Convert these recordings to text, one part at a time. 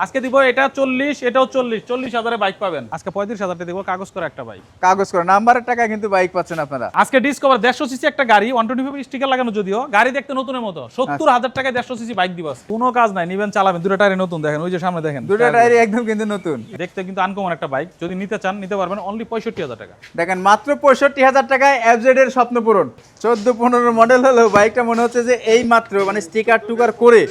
আজকে দিব এটা 40, এটাও 40,000 বাইক পাবেন। আজকে 35,000 টাকা দিব কাগজ করে একটা বাইক। কাগজ করে নাম্বারের টাকা কিন্তু বাইক পাচ্ছেন আপনারা। আজকে ডিসকভার 150 সিসি একটা গাড়ি 125 স্টিকার লাগানো, যদিও গাড়ি দেখতে নতুনের মতো 70,000 টাকায় 150 সিসি বাইক দিব। কোনো কাজ নাই, নিবেন চালাবেন, দুটো টায়ারই নতুন। দেখেন ওই যে সামনে দেখেন দুটো টায়ারই একদম কিন্তু নতুন, দেখতে কিন্তু আনকমন একটা বাইক। যদি নিতে চান নিতে পারবেন, অনলি 65,000 টাকা। দেখেন মাত্র 65,000 টাকায় এফজেড এর স্বপ্ন পূরণ। 14-15 মডেল হলো বাইকটা মনে হচ্ছে যে এই মাত্র মানে স্টিকার টুকার করে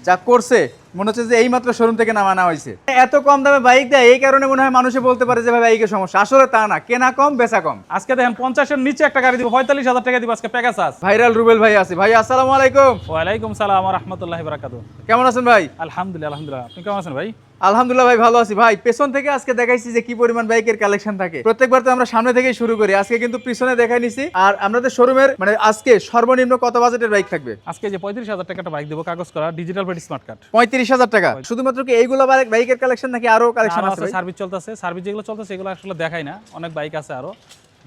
যা করছে মনে হচ্ছে যে এই মাত্র শোরুম থেকে নামানো হয়েছে। এত কম দামে বাইক দেয় এই কারণে মনে হয় মানুষে বলতে পারে যে ভাই বাইকের সমস্যা, আসলে তা না, কেনা কম বেচা কম। আজকে দেখেন 50 এর নিচে একটা গাড়ি দিব 45,000 টাকা দিব আজকে প্যাকেজ আছে। ভাইরাল রুবেল ভাই আছে। ভাই আসসালামু আলাইকুম। ওয়ালাইকুম সালাম ওয়া রাহমাতুল্লাহি ওয়া বারাকাতুহু। কেমন আছেন ভাই? আলহামদুলিল্লাহ আলহামদুলিল্লাহ, আপনি কেমন আছেন ভাই? আলহামদুলিল্লাহ ভাই, ভালো আছি ভাই। পেছন থেকে আজকে দেখাইছি যে কি পরিমাণ বাইকের কালেকশন থাকে। প্রত্যেকবার তো আমরা সামনে থেকেই শুরু করি, আজকে কিন্তু পিছনে দেখাই নিছি। আর আমাদের শোরুমের মানে আজকে সর্বনিম্ন কত বাজেটের বাইক থাকবে? আজকে যে 35,000 টাকা একটা বাইক দেব কাগজ করা ডিজিটাল প্লেট স্মার্ট কার্ড। 35,000 টাকা। শুধুমাত্র কি এইগুলো বাইকের কালেকশন নাকি আরো কালেকশন আছে? সার্ভিস চলতেছে, সার্ভিস যেগুলো চলতেছে এগুলো আসলে দেখাই না, অনেক বাইক আছে আরো।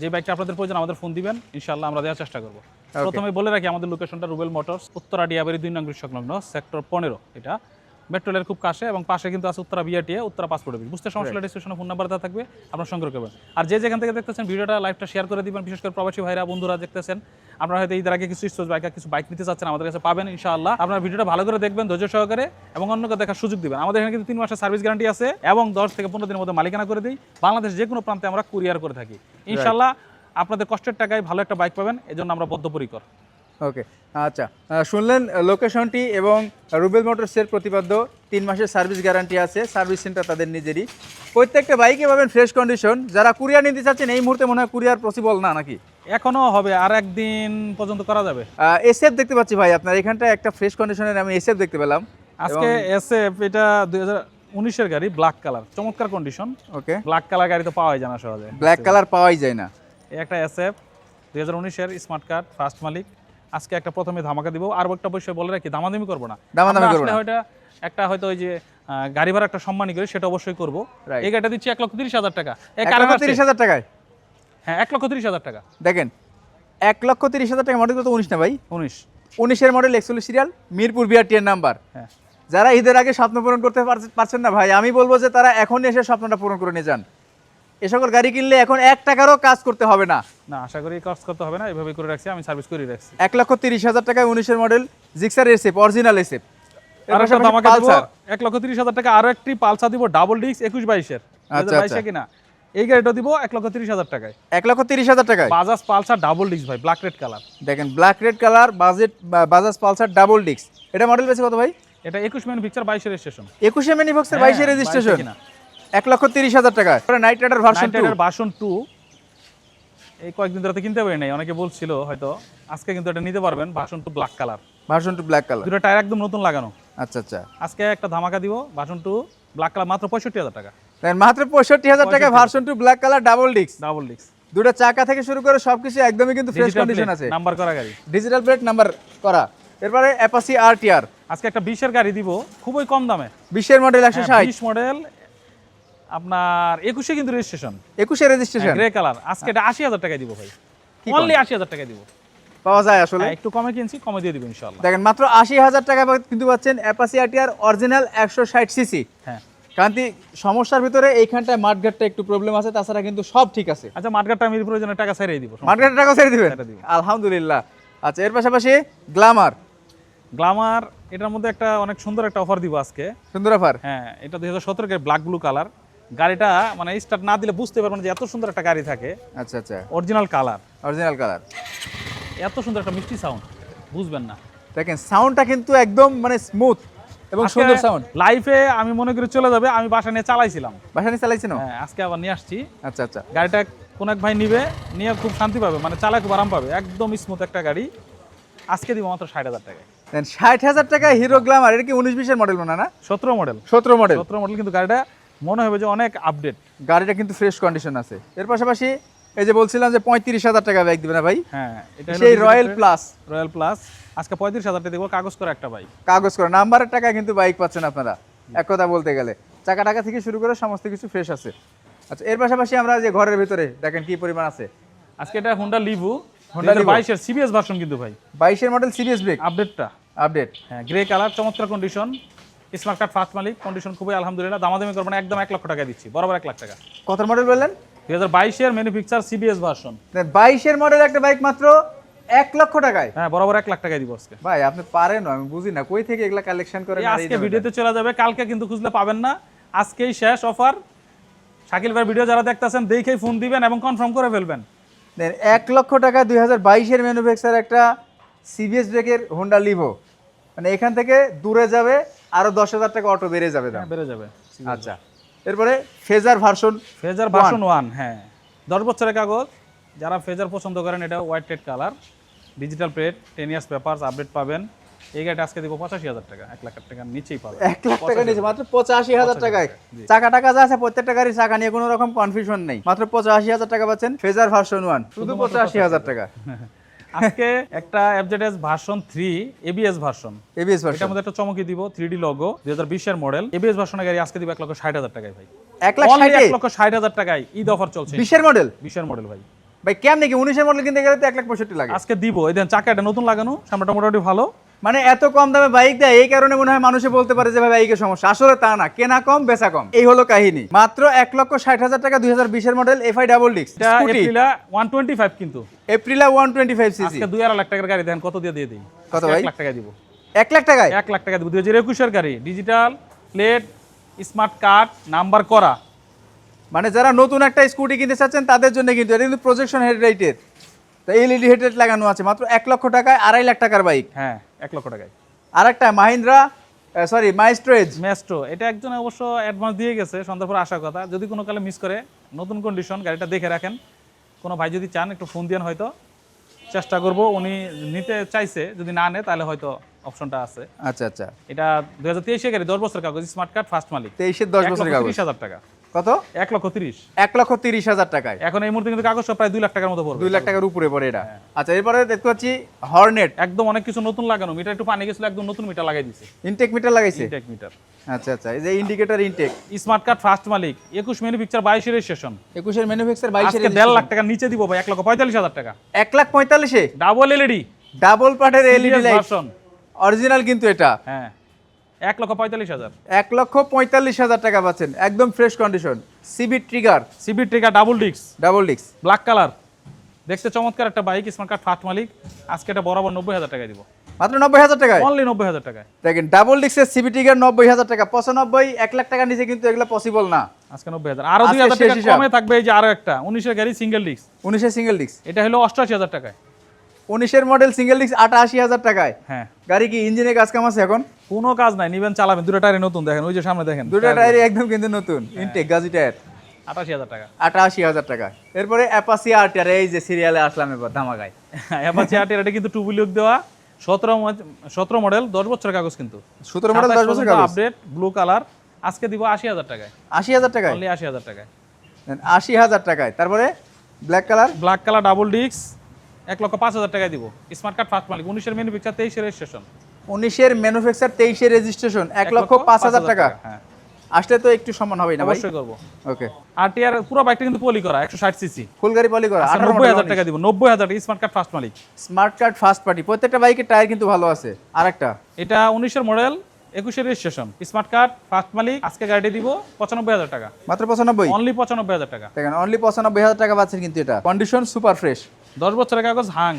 যে বাইকটা আপনাদের প্রয়োজন আমাদের ফোন দিবেন, ইনশাআল্লাহ আমরা দেওয়ার চেষ্টা করব। প্রথমে বলে রাখি আমাদের লোকেশনটা রুবেল মোটরস, উত্তরা ডিয়াবাড়ি 2 নং সংলগ্ন সেক্টর 15। এটা মেট্রোলের খুব কাছে এবং পাশে কিন্তু আছে Uttara BRTA, Uttara passport office. বুঝতে সমস্যা হলে ডিসক্রিপশনে ফোন নাম্বার দেওয়া থাকবে, আপনারা সংগ্রহ করবেন। আর যে যেখান থেকে দেখতেছেন ভিডিওটা লাইভটা শেয়ার করে দিবেন, বিশেষ করে প্রবাসী ভাইরা বন্ধুরা দেখতেছেন। আপনারা হয়তো ঈদের আগে কিছু বাইক নিতে চাচ্ছেন, আমাদের কাছে পাবেন ইনশাআল্লাহ। আপনারা ভিডিওটা ভালো করে দেখবেন ধৈর্য সহকারে এবং অন্যকে দেখার সুযোগ দিবেন। আমাদের এখানে কিন্তু 3 মাসের সার্ভিস গ্যারান্টি আছে এবং 10 থেকে 15 দিনের মধ্যে মালিকানা করে দিই। বাংলাদেশ যে কোনো প্রান্তে আমরা কুরিয়ার করে থাকি ইনশাআল্লাহ। আপনাদের কষ্টের টাকায় ভালো একটা বাইক পাবেন, এজন্য আমরা বদ্ধপরিকর। ওকে, আচ্ছা, শুনলেন লোকেশনটি এবং রুবেল মোটরসের প্রতিপাদ্য 3 মাসের সার্ভিস গ্যারান্টি আছে, সার্ভিস সেন্টার তাদের নিজেরই। প্রত্যেকটা বাইকে পাবেন ফ্রেশ কন্ডিশন। যারা কুরিয়ার নিতে চাচ্ছেন এই মুহূর্তে মনে হয় কুরিয়ার পসিবল না নাকি? এখনো হবে, আর একদিন পর্যন্ত করা যাবে। এসএফ দেখতে পাচ্ছি ভাই আপনার এখানটা একটা ফ্রেশ কন্ডিশনের আমি এসএফ দেখতে পেলাম আজকে। এসএফ এটা 2019 এর গাড়ি, ব্ল্যাক কালার, চমৎকার কন্ডিশন। ওকে, ব্ল্যাক কালার গাড়ি তো পাওয়াই যায় না সহজে। ব্ল্যাক কালার পাওয়াই যায় না। এই একটা এসএফ 2019 এর স্মার্ট কার্ড, ফার্স্ট মালিক। আজকে একটা প্রথমে ধামাকা দিব, আর একটা বিষয় বলে রাখি, দামাদামি করব না। দামাদামি করব না। হয়তো ওই যে গাড়ি ভাড়া একটা সম্মানী করে সেটা অবশ্যই করব। এই গাড়িটা দিচ্ছি 1,30,000 টাকা। 1,30,000 টাকায়? হ্যাঁ, 1,30,000 টাকা। দেখেন 1,30,000 টাকা। মডেল কত? 19 না ভাই? 19 এর মডেল, 41 সিরিয়াল, মিরপুর বিআরটিএর নাম্বার। হ্যাঁ, যারা ঈদের আগে স্বপ্ন পূরণ করতে পারছেন না ভাই, আমি বলবো যে তারা এখনই এসে স্বপ্নটা পূরণ করে নিয়ে যান। এ সকল গাড়ি কিনলে এখন 1 টাকারও কাজ করতে হবে না। না, আশা করি কাজ করতে হবে না, এভাবে করে রাখছি আমি, সার্ভিস করে রাখছি। 1,30,000 টাকায় 19 এর model Gixxer SF, original SF. আর একটা ধামাকা দিব 1,30,000 টাকা, আরো একটি পালসার দিব ডাবল ডিস্ক 21-22 এর। আচ্ছা, 2022 কিনা এই গাড়িটা দিব 1,30,000 টাকায়। 1,30,000 টাকায় বাজাজ পালসার ডাবল ডিস্ক ভাই, ব্ল্যাক রেড কালার। দেখেন black red colour, Bajaj Pulsar double disc. এটা মডেল বেশি কত ভাই? এটা 21 ম্যানুফ্যাকচার 22 এর রেজিস্ট্রেশন। 21 ম্যানুফ্যাকচার 22 এর রেজিস্ট্রেশন। 1,30,000 টাকা। নাইট রাইডার ভার্সন 2 এই কয়েকদিন ধরে কিনতে পারি নাই, অনেকে বলছিল হয়তো। আজকে কিন্তু এটা নিতে পারবেন, version 2 black colour. Black colour, দুটো টায়ার একদম নতুন লাগানো। আচ্ছা আচ্ছা। আজকে একটা ধামাকা দিব, ভার্সন 2 ব্ল্যাক কালার মাত্র 65,000 টাকা। মাত্র 65,000 টাকা version 2 black colour double disc. দুটো চাকা থেকে শুরু করে সবকিছু একদমই কিন্তু ফ্রেশ কন্ডিশন আছে। নাম্বার করা গাড়ি, ডিজিটাল প্লেট নাম্বার করা। এরপরে অ্যাপাচি আরটিআর। আজকে একটা 20 এর গাড়ি দিব খুবই কম দামে। 20 এর মডেল 160। 20 মডেল আপনার 21 এ কিন্তু রেজিস্ট্রেশন। 21 এর রেজিস্ট্রেশন, গ্রে কালার। আজকে এটা 80,000 টাকায় দিব ভাই, অনলি 80,000 টাকায় দিব। পাওয়া যায় আসলে? একটু কমে কিনছি, কমে দিয়ে দিব ইনশাআল্লাহ। দেখেন মাত্র 80,000 টাকা কিন্তু পাচ্ছেন অ্যাপাচি আরটিআর অরিজিনাল 160 সিসি। হ্যাঁ, কান্তি সমস্যার ভিতরে এইখানটায় মাঠঘাটটা একটু প্রবলেম আছে, তাছাড়া কিন্তু সব ঠিক আছে। আচ্ছা, মাঠঘাটটা আমি প্রয়োজনে টাকা ছাড়িয়ে দিব। মাঠঘাটের টাকা ছেড়ে দিবেন? আলহামদুলিল্লাহ। আচ্ছা, এর পাশাপাশি গ্ল্যামার। এটার মধ্যে একটা অনেক সুন্দর একটা অফার দিব আজকে। সুন্দর অফার? হ্যাঁ, এটা 2017 এর ব্ল্যাক ব্লু কালার। গাড়িটা মানে স্টার্ট না দিলে বুঝতে পারবেন যে এত সুন্দর একটা গাড়ি থাকে। আচ্ছা আচ্ছা, অরিজিনাল কালার। এত সুন্দর একটা মিষ্টি সাউন্ড, বুঝবেন না। দেখেন সাউন্ডটা কিন্তু একদম মানে স্মুথ এবং সুন্দর সাউন্ড। লাইফে আমি মনে করি চলে যাবে, আমি বাসা নিয়ে চালাইছিলাম। বাসা নিয়ে চালাইছেন? হ্যাঁ, আজকে আবার নিয়ে আসছি। আচ্ছা আচ্ছা। গাড়িটা কোন এক ভাই নিবে, নিয়ে খুব শান্তি পাবে, মানে চালায় খুব আরাম পাবে, একদম স্মুথ একটা গাড়ি। আজকে দিব মাত্র 60,000 টাকায়। 60,000 টাকায় হিরো গ্ল্যামার। এটা কি 19-20 এর মডেল মনে না? 17 মডেল। 17 মডেল, কিন্তু গাড়িটা মনে হবে যে অনেক আপডেট। গাড়িটা কিন্তু ফ্রেশ কন্ডিশন আছে। এর পাশাপাশি এই যে বলছিলাম যে 35,000 টাকা বাইক দিবেন না ভাই? হ্যাঁ, এটা সেই রয়্যাল প্লাস। আজকে 35,000 টাকা দেব কাগজ করে একটা বাইক। কাগজ করে নাম্বারের টাকা কিন্তু বাইক পাচ্ছেন আপনারা, এক কথা বলতে গেলে। চাকা টাকা থেকে শুরু করে সমস্ত কিছু ফ্রেশ আছে। আচ্ছা, এর পাশাপাশি আমরা যে ঘরের ভিতরে দেখেন কি পরিমাণ আছে। আজকে এটা হোন্ডা লিভু 22 এর সিবিএস ভার্সন কিন্তু ভাই। 22 এর মডেল সিবিএস ব্রেক আপডেট। হ্যাঁ, গ্রে কালার, চমৎকার কন্ডিশন। স্মার্ট কার্ড ফার্স্ট মালিক, কন্ডিশন খুবই আলহামদুলিল্লাহ, দামাদামি করবেন একদম 1 লক্ষ টাকা দিচ্ছি, বরাবর 1 লাখ টাকা। কত মডেল বললেন? 2022 এর ম্যানুফ্যাকচার সিবিএস ভার্সন। 22 এর মডেল একটা বাইক মাত্র 1 লক্ষ টাকায়? হ্যাঁ, বরাবর 1 লাখ টাকায় দিব আজকে। ভাই আপনি পারেন, আমি বুঝি না কই থেকে এগুলা কালেকশন করেন। আজকে ভিডিওতে চলে যাবে, কালকে কিন্তু খুঁজলে পাবেন না, আজকেই শেষ অফার। শাকিল ভাই ভিডিও যারা দেখতেছেন দেখেই ফোন দিবেন এবং কনফার্ম করে ফেলবেন। 1 লক্ষ টাকা 2022 এর ম্যানুফ্যাকচার একটা সিবিএস ব্রেকের হোন্ডা লিভো, মানে এখান থেকে দূরে যাবে আরো 10,000 টাকা অটো বেড়ে যাবে দাম। বেড়ে যাবে। আচ্ছা, এরপরে ফেজার ভার্সন। ফেজার ভার্সন 1, হ্যাঁ 10 বছরের কাগজ। যারা ফেজার পছন্দ করেন, এটা white red colour, digital plate, 10 years papers update পাবেন। এই গাড়িটা আজকে দিব 85,000 টাকা, 1 লাখ টাকার নিচেই পাবেন। 1 লাখ টাকা নিচে মাত্র 85,000 টাকায়। চাকা টাকা যা আছে প্রত্যেকটা গাড়ির চাকা নিয়ে কোনো রকম কনফিউশন নেই, মাত্র 85,000 টাকা পাচ্ছেন ফেজার ভার্সন 1, শুধু 85,000 টাকা। আজকে একটা FZS version 3 ABS version. ABS version এটার মধ্যে একটা চমকি দিব, 3D লোগো, 2020 এর মডেল এবিএস ভার্সনের গাড়ি আজকে দিব 1,60,000 টাকায় ভাই। 1,60,000 টাকায় ঈদ অফার চলছে। 20 এর মডেল? 20 এর মডেল ভাই। ভাই কেমনে কি 19 এর মডেল কিনতে গেলে তো 1,65,000 লাগে। আজকে দিব, এই দেন চাকাটা নতুন লাগানো, সামনেটা মোটামুটি ভালো। মানে এত কম দামে বাইক দেয়, এই কারণে মনে হয় মানুষে বলতে পারে যে ভাই বাইকের সমস্যা, আসলে তা না, কেনা কম বেচা কম, এই হলো কাহিনী। মাত্র 1,60,000 টাকা 2020 এর মডেল এফআই ডাবল ডিস্ক এটা এপ্রিলা 125 কিন্তু এপ্রিলা 125 সিসি। আজকে 2.5 লাখ টাকার গাড়ি দেন, কত দিয়ে দিই? কত ভাই? 1 লাখ টাকা দিব। 1 লাখ টাকায়? 1 লাখ টাকা দিব। 2021 এর গাড়ি, digital plate, smart card, number করা। মানে যারা নতুন একটা স্কুটি কিনতে চাচ্ছেন তাদের জন্য কিন্তু এটা কিন্তু প্রজেকশন হেডলাইটের, তো এলইডি হেডলাইট লাগানো আছে, মাত্র 1 লক্ষ টাকায় 2.5 লাখ টাকার বাইক। হ্যাঁ, 1 লক্ষ টাকায়। আরেকটা মাহিন্দ্রা মাইস্ট্রো এজ। ম্যাস্ট্রো, এটা একজন অবশ্য অ্যাডভান্স দিয়ে গেছে, সন্ধ্যার পর আসার কথা। যদি কোনো কালে মিস করে, নতুন কন্ডিশন, গাড়িটা দেখে রাখেন। কোনো ভাই যদি চান একটু ফোন দিয়েন, হয়তো চেষ্টা করব। উনি নিতে চাইছে, যদি না নেয় তাহলে হয়তো অপশনটা আছে। আচ্ছা আচ্ছা, এটা 2023 এর গাড়ি, 10 বছরের কাগজ, স্মার্ট কার্ড ফার্স্ট মালিক। 23 এর 10 বছরের কাগজ। 1,30,000 টাকা। কত? 1,30,000। 1,30,000 টাকায় এখন এই মুহূর্তে কিন্তু কাগজ সব প্রায় 2 লাখ টাকার মতো পড়বে। 2 লাখ টাকার উপরে পড়ে এটা। আচ্ছা, এরপরে দেখতে পাচ্ছি হর্নেট, একদম অনেক কিছু নতুন লাগানো, মিটার একটু পানি গেছিল, একদম নতুন মিটার লাগাই দিয়েছে। ইনটেক মিটার লাগাইছে? Intact meter. আচ্ছা আচ্ছা, এই যে indicator intact. Smart card first মালিক, 21 ম্যানুফ্যাকচার 22 এর রেজিস্ট্রেশন। 21 এর ম্যানুফ্যাকচার 22 এর আজকে 1.5 লাখ টাকার নিচে দিব ভাই, 1,45,000 টাকা। 1,45,000 এ ডাবল এলইডি, ডাবল পার্টের এলইডি লাইট ভার্সন, অরিজিনাল কিন্তু এটা। হ্যাঁ 1,45,000। 1,45,000 টাকা পাচ্ছেন, একদম fresh condition. CB trigger, CB trigger, double disc, double disc, black colour, দেখতে চমৎকার একটা বাইক। স্মার্ট কার্ড ফার্স্ট মালিক, আজকে এটা বরাবর 90,000 টাকায় দিব। মাত্র 90,000 টাকায়? অনলি 90,000 টাকায়। দেখেন, ডাবল ডিস্কের সিবি ট্রিগার 90,000 টাকা। 95 1 লাখ টাকার নিচে কিন্তু এগুলো পসিবল না। আজকে 90,000। আরো আজকে 2,000 টাকা শেষ হিসাব। কমে থাকবে। এই যে আরো একটা 19 এর গাড়ি, সিঙ্গেল ডিস্ক, 19 এর সিঙ্গেল ডিস্ক, এটা হলো 88,000 টাকায়। 19 এর মডেল সিঙ্গেল ডিস্ক 88,000 টাকায়। হ্যাঁ, গাড়ি কি ইঞ্জিনে কাজ কাম আছে এখন? কোনো কাজ নাই, নিবেন চালাবেন। দুটো টায়ারে নতুন, দেখেন ওই যে সামনে দেখেন, দুটো টায়ারই একদম কিন্তু নতুন, ইনটেক গাজি টায়ার। 88,000 টাকা। 88,000 টাকা। এরপরে অ্যাপাচি আরটিআর, এই যে সিরিয়ালে আসলাম এবার ধামাকায়। অ্যাপাচি আরটিআর, এটা কিন্তু 2 হুইল দেওয়া, 17 মডেল, 10 বছরের কাগজ কিন্তু। 17 মডেল 10 বছর কাগজ, আপডেট, ব্লু কালার। আজকে দিব 80,000 টাকায়। 80,000 টাকায়? অনলি 80,000 টাকায়। 80,000 টাকায়। তারপরে black colour, black colour double disc, 1,05,000 টাকায় দিব। স্মার্ট কার্ড ফার্স্ট মালিক, 19 এর ম্যানুফ্যাকচার, 23 এর রেজিস্ট্রেশন। 19 এর ম্যানুফ্যাকচার, 23 এর রেজিস্ট্রেশন, 1,05,000 টাকা। হ্যাঁ, আসলে তো একটু সম্মান হবে না ভাই? অবশ্যই করব। ওকে। আরটিআর পুরো বাইকটা কিন্তু পলি করা, 160 সিসি, ফুল গাড়ি পলি করা। 90,000 টাকা দিব। 90,000 টাকা স্মার্ট কার্ড ফার্স্ট মালিক। স্মার্ট কার্ড ফার্স্ট পার্টি, প্রত্যেকটা বাইকের টায়ার কিন্তু ভালো আছে। আরেকটা, এটা 19 এর মডেল, 21 এর রেজিস্ট্রেশন, স্মার্ট কার্ড ফার্স্ট মালিক। আজকে গাড়িটি দিব 95,000 টাকা। মাত্র 95? অনলি 95,000 টাকা। দেখেন, অনলি 95,000 টাকা পাচ্ছেন কিন্তু এটা। কন্ডিশন সুপার ফ্রেশ, 10 বছরের কাগজ, হাঙ্ক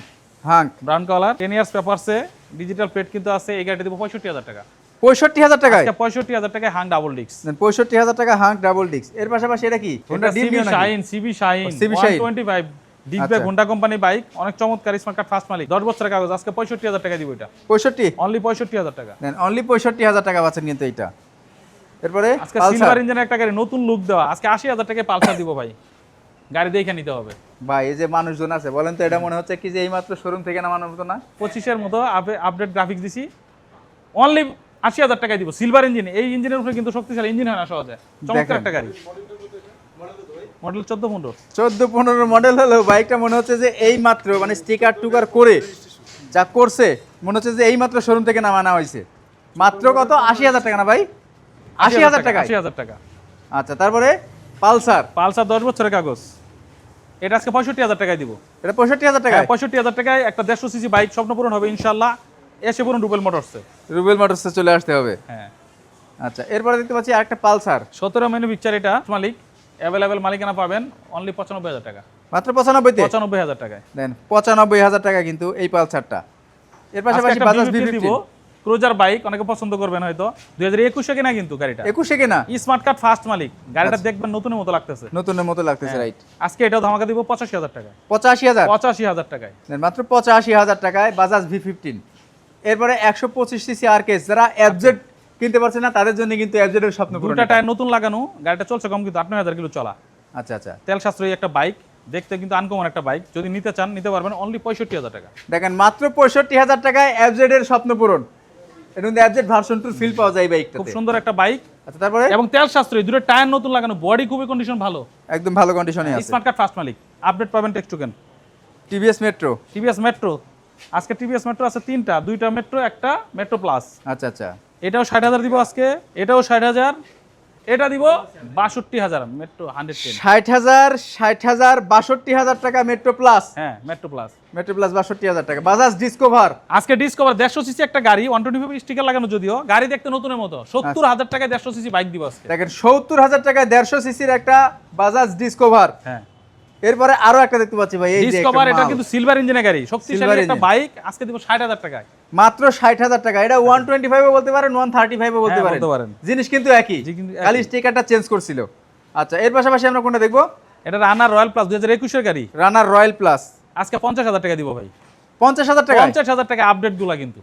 হাঙ্ক, ব্রাউন কালার, 10 ইয়ার্স পেপারসে, ডিজিটাল প্লেট কিন্তু আছে। এই গাড়িটি দিব 65,000 টাকা। 65,000 টাকায়? আজকে 65,000 টাকায় হাঙ্ক ডাবল ডিস্ক। 65,000 টাকা হাঙ্ক ডাবল ডিস্ক। এর পাশাপাশি এটা কি? Honda CB Shine, CB Shine 125 disc brake, Honda company bike, অনেক চমৎকার। স্মার্ট কার্ড ফার্স্ট মালিক, 10 বছরের কাগজ। আজকে 65,000 টাকা দিব এটা। 65? অনলি 65,000 টাকা। দেন অনলি 65,000 টাকা পাচ্ছেন কিন্তু এটা। এরপরে আজকে সিলভার ইঞ্জিনের একটা গাড়ি, নতুন লুক দেওয়া, আজকে 80,000 টাকায় পালসার দিব ভাই। গাড়ি দেখে নিতে হবে ভাই। এই যে মানুষজন আছে, বলেন তো, এটা মনে হচ্ছে কি যে এইমাত্র শোরুম থেকে নামানোর মতো না? 25 এর মতো আপডেট গ্রাফিক্স দিছি, অনলি 80,000 টাকায় দিব। সিলভার ইঞ্জিন, এই ইঞ্জিনের উপরে কিন্তু শক্তিশালী ইঞ্জিন হয় না সহজে। চমৎকার একটা গাড়ি, মডেল 14-15। 14-15 মডেল হলো বাইকটা, মনে হচ্ছে যে এই মাত্র মানে স্টিকার টুকার করে যা করছে, মনে হচ্ছে যে এই মাত্র শোরুম থেকে নামানো হয়েছে। মাত্র কত? 80,000 টাকা না ভাই? 80,000 টাকা? 80,000 টাকা। আচ্ছা, তারপরে পালসার, 10 বছরের কাগজ, এটা আজকে 65,000 টাকায় দিব। এটা 65,000 টাকা? 65,000 টাকায় একটা 150 সিসি বাইক, স্বপ্ন পূরণ হবে ইনশাআল্লাহ। এসে পূরণ রুবেল মোটরসে। রুবেল মোটরসে চলে আসতে হবে। হ্যাঁ, আচ্ছা, এরপরে দেখতে পাচ্ছি আরেকটা পালসার 17 ম্যানুফ্যাকচার, এটা মালিক অ্যাভেলেবেল মালিকানা পাবেন অনলি 95,000 টাকা। মাত্র 95 তে 95,000 টাকায় দেন 95,000 টাকা কিন্তু এই পালসারটা। এর পাশাপাশি বাজাজ দিব V15 ক্রুজার বাইক, অনেকে পছন্দ করবেন হয়তো 2021 কেনা কিন্তু গাড়িটা 21 কেনা, স্মার্ট কার্ড ফার্স্ট মালিক, গাড়িটা দেখবেন নতুনের মতো লাগতেছে, নতুনের মতো লাগতেছে, রাইট। আজকে এটাও ধামাকা দিব 85,000 টাকায়। 85,000 85,000 টাকায় দেন মাত্র 85,000 টাকায় বাজাজ V15। এরপরে 125 সিসি আরকেএস, যারা এফজেড কিনতে পারছে না তাদের জন্য কিন্তু এফজেড এর স্বপ্ন পূরণ। দুটো টায়ার নতুন লাগানো, গাড়িটা চলছে কম কিন্তু 58,000 কিলো চলা। আচ্ছা আচ্ছা, তেল সাশ্রয়ী একটা বাইক, দেখতে কিন্তু আনকমন একটা বাইক, যদি নিতে চান নিতে পারবেন অনলি 65,000 টাকা। দেখেন মাত্র 65,000 টাকায় এফজেড এর স্বপ্ন পূরণ। এর মধ্যে এফজেড ভার্সন 2 ফিল পাওয়া যায় এই বাইকটাতে। খুব সুন্দর একটা বাইক, আচ্ছা, তারপরে এবং তেল সাশ্রয়ী, দুটো টায়ার নতুন লাগানো, বডি খুবই কন্ডিশন ভালো, একদম ভালো কন্ডিশনে আছে। স্মার্ট কার্ড ফার্স্ট মালিক, আপডেট পাবেন text token. TVS metro, TVS metro, আজকে টিভিএস মেট্রো আছে তিনটা, দুইটা মেট্রো, একটা মেট্রো প্লাস। আচ্ছা আচ্ছা, এটাও 60,000 দিব আজকে, এটাও 60,000, এটা দিব 62,000 মেট্রো 110। 60,000 60,000 62,000 টাকা মেট্রো প্লাস। হ্যাঁ মেট্রো প্লাস, মেট্রো প্লাস 62,000 টাকা। বাজাজ ডিসকভার, আজকে ডিসকভার 150 সিসি একটা গাড়ি, 125 স্টিকার লাগানো, যদিও গাড়ি দেখতে নতুনের মতো, 70,000 টাকায় 150 সিসি বাইক দিব আজকে। দেখেন 70,000 টাকায় 150 সিসির একটা বাজাজ ডিসকভার। হ্যাঁ এরপরে আরো একটা দেখতে পাচ্ছি ভাই, এই যে ডিসকভার, একটা এটা মাল। কিন্তু সিলভার ইঞ্জিনের গাড়ি, শক্তিশালী Silver একটা engine। বাইক, আজকে দিব 60,000 টাকায়। মাত্র 60,000 টাকা। এটা 125 ও বলতে পারেন, 135 ও বলতে হ্যাঁ, পারেন, বলতে পারেন। জিনিস কিন্তু একই, জি, কিন্তু খালি একই। স্টিকারটা চেঞ্জ করছিল। আচ্ছা, এর পাশাপাশি আমরা কোনটা দেখবো? এটা রানার রয়্যাল প্লাস 2021 এর গাড়ি, রানার রয়্যাল প্লাস, আজকে 50,000 টাকা দিব ভাই। 50,000 টাকা। 50,000 টাকা আপডেট গুলা কিন্তু,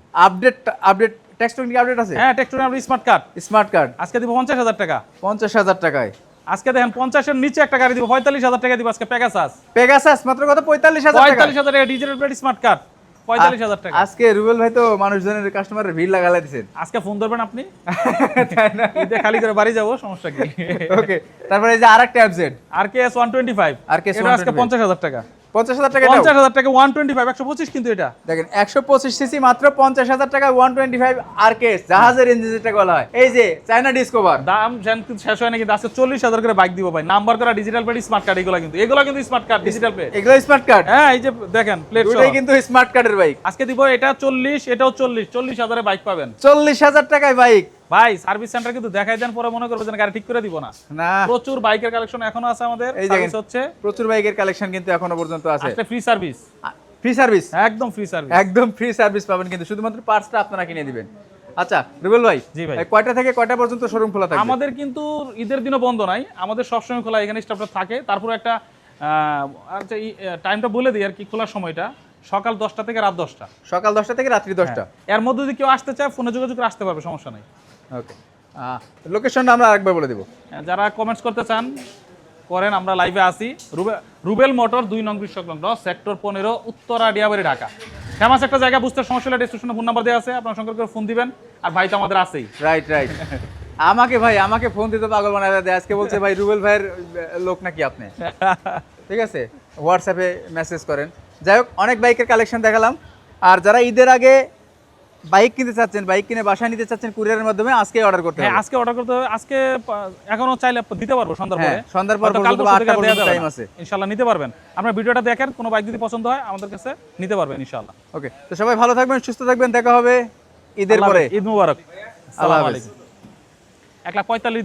আপডেট টেক্সটনিক আপডেট আছে, হ্যাঁ text token smart card, smart card. আজকে দিব 50,000 টাকা। 50,000 টাকায় আজকে দেখেন 50 এর নিচে একটা গাড়ি দিব 45,000 টাকা দিব আজকে, পেগাসাস পেগাসাস মাত্র কত? 45,000 টাকা। 45,000 টাকা ডিজিটাল প্লেট স্মার্ট কার্ড, 45,000 টাকা। আজকে রুবেল ভাই তো মানুষজনের কাস্টমারের ভিড় লাগালা দিয়েছেন। আজকে ফোন ধরবেন আপনি, তাই না? ঈদে খালি করে বাড়ি যাবো, সমস্যা কি? ওকে, তারপরে এই যে আরেকটা এফজেড RKS 125, RKS এটা আজকে 50,000 টাকা। 50,000 টাকা। এটাও? 50,000 টাকা 125, 125 কিন্তু এটা। দেখেন 125 সিসি মাত্র 50,000 টাকা 125 আরকেএস, জাহাজের ইঞ্জিন যেটাকে বলা হয়। এই যে চায়না ডিসকভার, দাম কিন্তু শেষ হয় না, কিন্তু আজকে 40,000 করে বাইক দিব ভাই, নাম্বার করা ডিজিটাল প্লেট স্মার্ট কার্ড, এগুলো কিন্তু স্মার্ট কার্ড ডিজিটাল প্লেট। এগুলো স্মার্ট কার্ড। হ্যাঁ এই যে দেখেন প্লেট সহ, দুটোই কিন্তু স্মার্ট কার্ডের বাইক। আজকে দিব এটা 40, এটাও 40,000 এ বাইক পাবেন 40,000 টাকায় বাইক। ভাই। সার্ভিস সেন্টার কিন্তু দেখাই দেন, পরে মনে করবে যে গাড়ি ঠিক করে দিব না। না, প্রচুর বাইকের কালেকশন এখনো আছে আমাদের, এই সার্ভিস দেখেন হচ্ছে, প্রচুর বাইকের কালেকশন কিন্তু এখনো পর্যন্ত আছে। আজকে ফ্রি সার্ভিস, ফ্রি সার্ভিস, একদম ফ্রি সার্ভিস। একদম ফ্রি সার্ভিস পাবেন, কিন্তু শুধুমাত্র পার্টসটা আপনারা কিনে দিবেন। আচ্ছা রুবেল ভাই, জি ভাই। এই কয়টা থেকে কয়টা পর্যন্ত শোরুম খোলা থাকবে? আমাদের কিন্তু ঈদের দিনও বন্ধ নাই, আমাদের সবসময় খোলা, এখানে স্টাফরা থাকে। তারপর একটা আচ্ছা টাইমটা বলে দিই আর কি, খোলার সময়টা সকাল 10টা থেকে রাত 10টা। সকাল 10টা থেকে রাত্রি 10টা। এর মধ্যে যদি কেউ আসতে চায় ফোনে যোগাযোগ করে আসতে পারবে, সমস্যা নাই। ওকে, লোকেশনটা আমরা আরেকবার বলে দেব। যারা কমেন্টস করতে চান করেন, আমরা লাইভে আসি। রুবেল মোটর 2 নং সংলগ্ন, সেক্টর 15, উত্তরা ডিয়াবাড়ি, ঢাকা। ফেমাস একটা জায়গা, বুঝতে সমস্যা হলে ডেসক্রিপশনে ফোন নাম্বার দেওয়া আছে, আপনারা সংগ্রহ করে ফোন দিবেন। আর ভাই তো আমাদের আছেই। Right right. আমাকে ফোন দিতে পাগল বানায় দেয়, আজকে বলছে ভাই রুবেল ভাইয়ের লোক নাকি আপনি। ঠিক আছে, হোয়াটসঅ্যাপে মেসেজ করেন। যাই হোক, অনেক বাইকের কালেকশন দেখালাম। আর যারা ঈদের আগে বাইক কিনতে চাচ্ছেন, বাইক কিনে বাসায় নিতে চাচ্ছেন কুরিয়ারের মাধ্যমে, আজকে অর্ডার করতে হ্যাঁ হবে। আজকে অর্ডার করতে হবে, আজকে এখনো চাইলে দিতে পারবো সন্ধ্যার পরে। হ্যাঁ, সন্ধ্যার পর হয়তো কাল পর্যন্ত পরশু 8টা থেকে দেয়া পর্যন্ত যাবে টাইম না। আছে। ইনশাআল্লাহ নিতে পারবেন। আপনার ভিডিওটা দেখেন, কোনো বাইক যদি পছন্দ হয় আমাদের কাছে নিতে পারবেন ইনশাআল্লাহ। ওকে, তো সবাই ভালো থাকবেন, সুস্থ থাকবেন, দেখা হবে ঈদের আল্লাহ পরে। হাফেজ, ঈদ মুবারক। আল্লাহ আসসালামু হাফেজ। আলাইকুম। 145 দিছি।